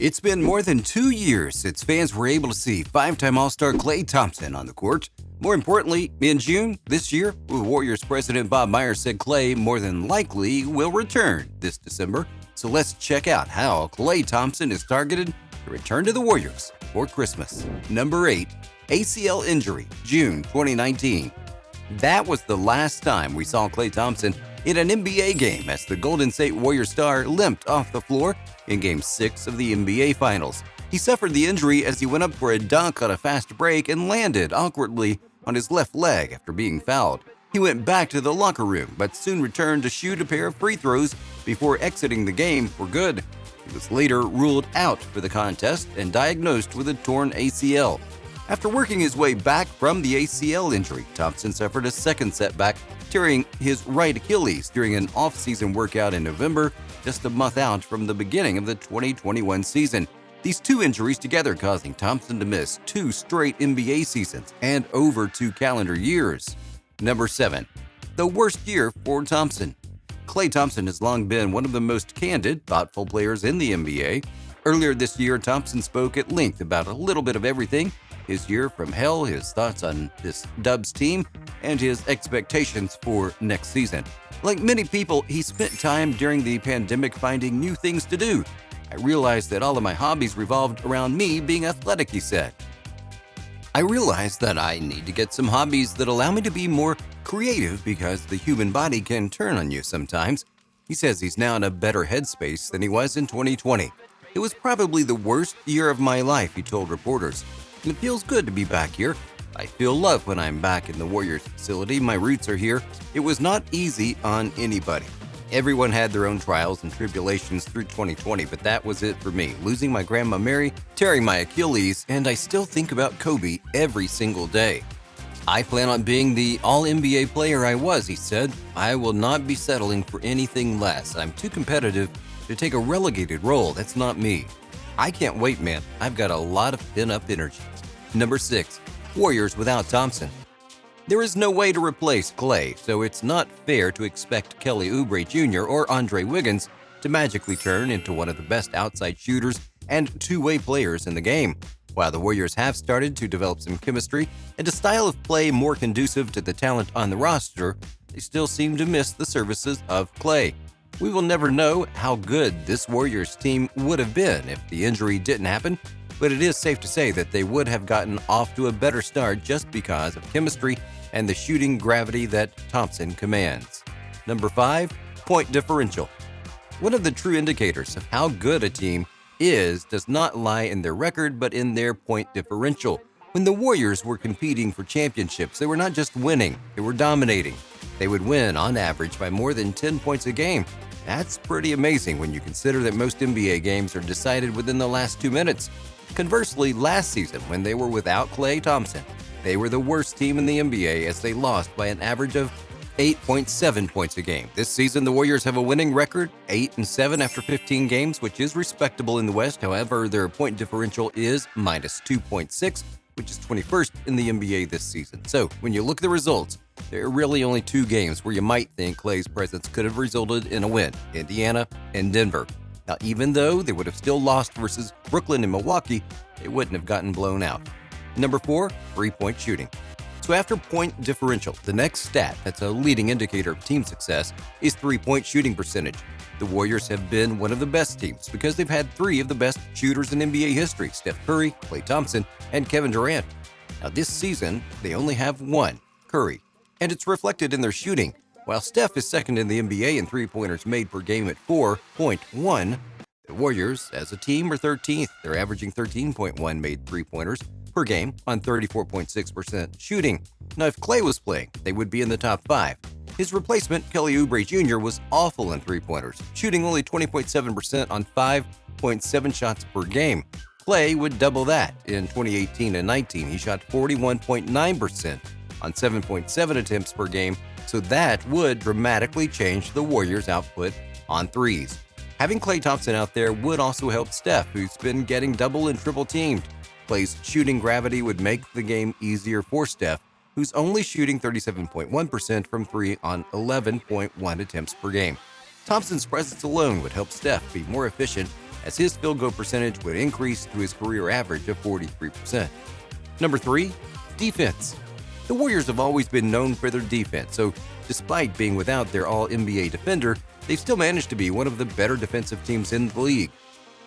It's been more than 2 years since fans were able to see five-time All-Star Klay Thompson on the court. More importantly, in June this year, Warriors president Bob Myers said Klay more than likely will return this December. So let's check out how Klay Thompson is targeted to return to the Warriors for Christmas. Number 8, ACL Injury, June 2019. That was the last time we saw Klay Thompson in an NBA game as the Golden State Warriors star limped off the floor in Game 6 of the NBA Finals. He suffered the injury as he went up for a dunk on a fast break and landed awkwardly on his left leg after being fouled. He went back to the locker room but soon returned to shoot a pair of free throws before exiting the game for good. He was later ruled out for the contest and diagnosed with a torn ACL. After working his way back from the ACL injury, Thompson suffered a second setback, tearing his right Achilles during an off-season workout in November, just a month out from the beginning of the 2021 season. These two injuries together causing Thompson to miss 2 straight NBA seasons and over 2 calendar years. Number 7. The worst year for Thompson. Klay Thompson has long been one of the most candid, thoughtful players in the NBA. Earlier this year, Thompson spoke at length about a little bit of everything: his year from hell, his thoughts on this Dubs team, and his expectations for next season. Like many people, he spent time during the pandemic finding new things to do. I realized that all of my hobbies revolved around me being athletic, he said. I realized that I need to get some hobbies that allow me to be more creative because the human body can turn on you sometimes. He says he's now in a better headspace than he was in 2020. It was probably the worst year of my life, he told reporters. And it feels good to be back here. I feel love when I'm back in the Warriors facility. My roots are here. It was not easy on anybody. Everyone had their own trials and tribulations through 2020, but that was it for me. Losing my grandma Mary, tearing my Achilles, and I still think about Kobe every single day. I plan on being the all-NBA player I was, he said. I will not be settling for anything less. I'm too competitive to take a relegated role. That's not me. I can't wait, man. I've got a lot of pin-up energy. Number 6. Warriors without Thompson. There is no way to replace Klay, so it's not fair to expect Kelly Oubre Jr. or Andre Wiggins to magically turn into one of the best outside shooters and two-way players in the game. While the Warriors have started to develop some chemistry and a style of play more conducive to the talent on the roster, they still seem to miss the services of Klay. We will never know how good this Warriors team would have been if the injury didn't happen, but it is safe to say that they would have gotten off to a better start just because of chemistry and the shooting gravity that Thompson commands. Number 5. Point differential. One of the true indicators of how good a team is does not lie in their record, but in their point differential. When the Warriors were competing for championships, they were not just winning, they were dominating. They would win, on average, by more than 10 points a game. That's pretty amazing when you consider that most NBA games are decided within the last 2 minutes. Conversely, last season, when they were without Klay Thompson, they were the worst team in the NBA as they lost by an average of 8.7 points a game. This season, the Warriors have a winning record, 8-7 after 15 games, which is respectable in the West. However, their point differential is minus 2.6, which is 21st in the NBA this season. So, when you look at the results, there are really only 2 games where you might think Klay's presence could have resulted in a win: Indiana and Denver. Now, even though they would have still lost versus Brooklyn and Milwaukee, they wouldn't have gotten blown out. Number 4, three-point shooting. So after point differential, the next stat that's a leading indicator of team success is three-point shooting percentage. The Warriors have been one of the best teams because they've had 3 of the best shooters in NBA history: Steph Curry, Klay Thompson, and Kevin Durant. Now this season, they only have 1, Curry, and it's reflected in their shooting. While Steph is second in the NBA in three-pointers made per game at 4.1, the Warriors, as a team, are 13th. They're averaging 13.1 made three-pointers per game on 34.6% shooting. Now, if Klay was playing, they would be in the top 5. His replacement, Kelly Oubre Jr., was awful in three-pointers, shooting only 20.7% on 5.7 shots per game. Klay would double that. In 2018 and 19, he shot 41.9% on 7.7 attempts per game, so that would dramatically change the Warriors' output on threes. Having Klay Thompson out there would also help Steph, who's been getting double and triple teamed. Klay's shooting gravity would make the game easier for Steph, who's only shooting 37.1% from 3 on 11.1 attempts per game. Thompson's presence alone would help Steph be more efficient as his field goal percentage would increase to his career average of 43%. Number 3, defense. The Warriors have always been known for their defense, so despite being without their All-NBA defender, they've still managed to be one of the better defensive teams in the league.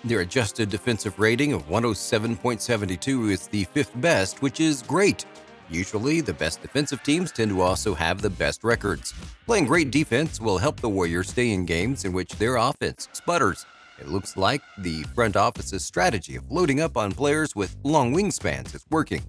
Their adjusted defensive rating of 107.72 is the 5th best, which is great. Usually, the best defensive teams tend to also have the best records. Playing great defense will help the Warriors stay in games in which their offense sputters. It looks like the front office's strategy of loading up on players with long wingspans is working.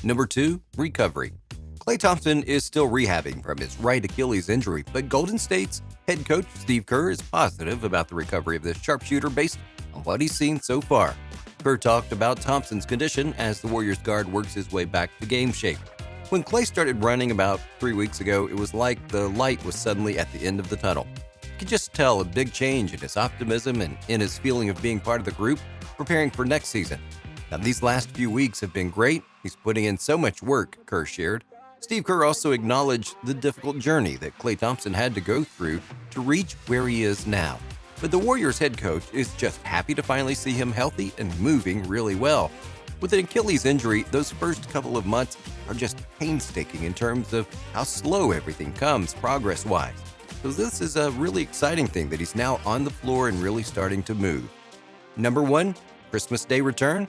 Number 2, recovery. Klay Thompson is still rehabbing from his right Achilles injury, but Golden State's head coach Steve Kerr is positive about the recovery of this sharpshooter based on what he's seen so far. Kerr talked about Thompson's condition as the Warriors guard works his way back to game shape. When Klay started running about 3 weeks ago, it was like the light was suddenly at the end of the tunnel. You could just tell a big change in his optimism and in his feeling of being part of the group, preparing for next season. Now, these last few weeks have been great. He's putting in so much work, Kerr shared. Steve Kerr also acknowledged the difficult journey that Klay Thompson had to go through to reach where he is now. But the Warriors head coach is just happy to finally see him healthy and moving really well. With an Achilles injury, those first couple of months are just painstaking in terms of how slow everything comes progress-wise. So this is a really exciting thing that he's now on the floor and really starting to move. Number 1, Christmas Day return.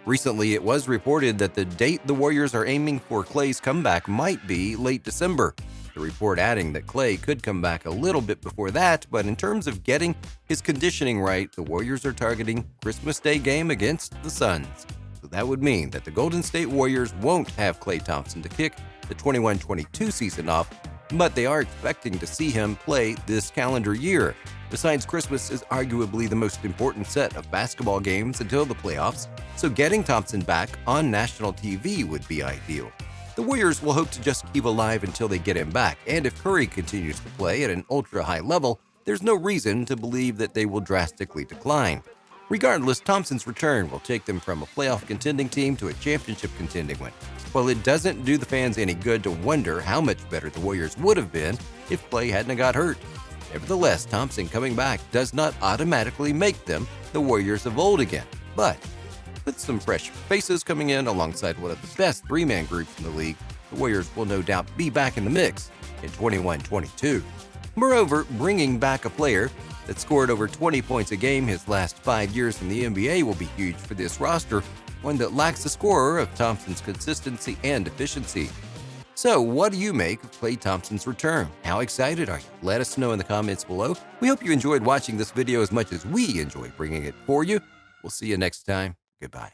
Recently, it was reported that the date the Warriors are aiming for Klay's comeback might be late December. The report adding that Klay could come back a little bit before that, but in terms of getting his conditioning right, the Warriors are targeting Christmas Day game against the Suns. So that would mean that the Golden State Warriors won't have Klay Thompson to kick the 21-22 season off, but they are expecting to see him play this calendar year. Besides, Christmas is arguably the most important set of basketball games until the playoffs, so getting Thompson back on national TV would be ideal. The Warriors will hope to just keep alive until they get him back, and if Curry continues to play at an ultra-high level, there's no reason to believe that they will drastically decline. Regardless, Thompson's return will take them from a playoff contending team to a championship contending one. While it doesn't do the fans any good to wonder how much better the Warriors would have been if Klay hadn't got hurt. Nevertheless, Thompson coming back does not automatically make them the Warriors of old again, but with some fresh faces coming in alongside one of the best three-man groups in the league, the Warriors will no doubt be back in the mix in 21-22. Moreover, bringing back a player that scored over 20 points a game his last 5 years in the NBA will be huge for this roster, one that lacks a scorer of Thompson's consistency and efficiency. So, what do you make of Klay Thompson's return? How excited are you? Let us know in the comments below. We hope you enjoyed watching this video as much as we enjoy bringing it for you. We'll see you next time. Goodbye.